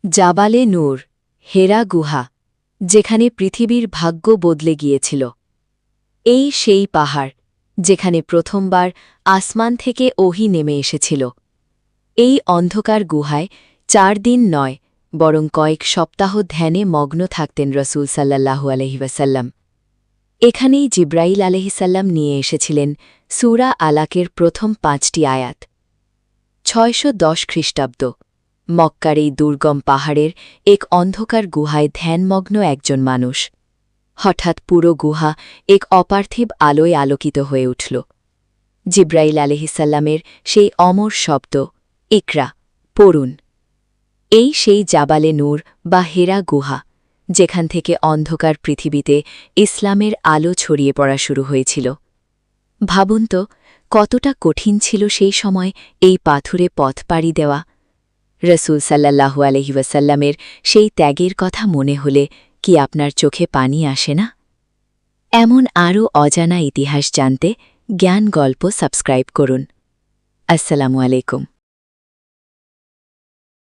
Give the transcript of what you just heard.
জাবালে নূর, হেরা গুহা, যেখানে পৃথিবীর ভাগ্য বদলে গিয়েছিল। এই সেই পাহাড় যেখানে প্রথমবার আসমান থেকে ওহী নেমে এসেছিল। এই অন্ধকার গুহায় 4 দিন নয়, বরং কয়েক সপ্তাহ ধ্যানে মগ্ন থাকতেন রসুল সাল্লাল্লাহু আলাইহি ওয়াসাল্লাম। এখানেই জিব্রাইল আলাইহিসাল্লাম নিয়ে এসেছিলেন সূরা আলাকের প্রথম 5টি আয়াত। 610 খ্রিস্টাব্দ, মক্কার এই দুর্গম পাহাড়ের এক অন্ধকার গুহায় ধ্যানমগ্ন একজন মানুষ। হঠাৎ পুরো গুহা এক অপার্থিব আলোয় আলোকিত হয়ে উঠল। জিব্রাইল আলাইহিসাল্লামের সেই অমর শব্দ, ইকরা, পড়ুন। এই সেই জাবালে নূর বা হেরা গুহা, যেখান থেকে অন্ধকার পৃথিবীতে ইসলামের আলো ছড়িয়ে পড়া শুরু হয়েছিল। ভাবুন তো, কতটা কঠিন ছিল সেই সময় এই পাথুরে পথ পাড়ি দেওয়া। রসুল সাল্লাল্লাহু আলাইহি ওয়াসাল্লামের সেই ত্যাগের কথা মনে হলে কি আপনার চোখে পানি আসে না? এমন আরও অজানা ইতিহাস জানতে জ্ঞান গল্প সাবস্ক্রাইব করুন। আসসালামু আলাইকুম।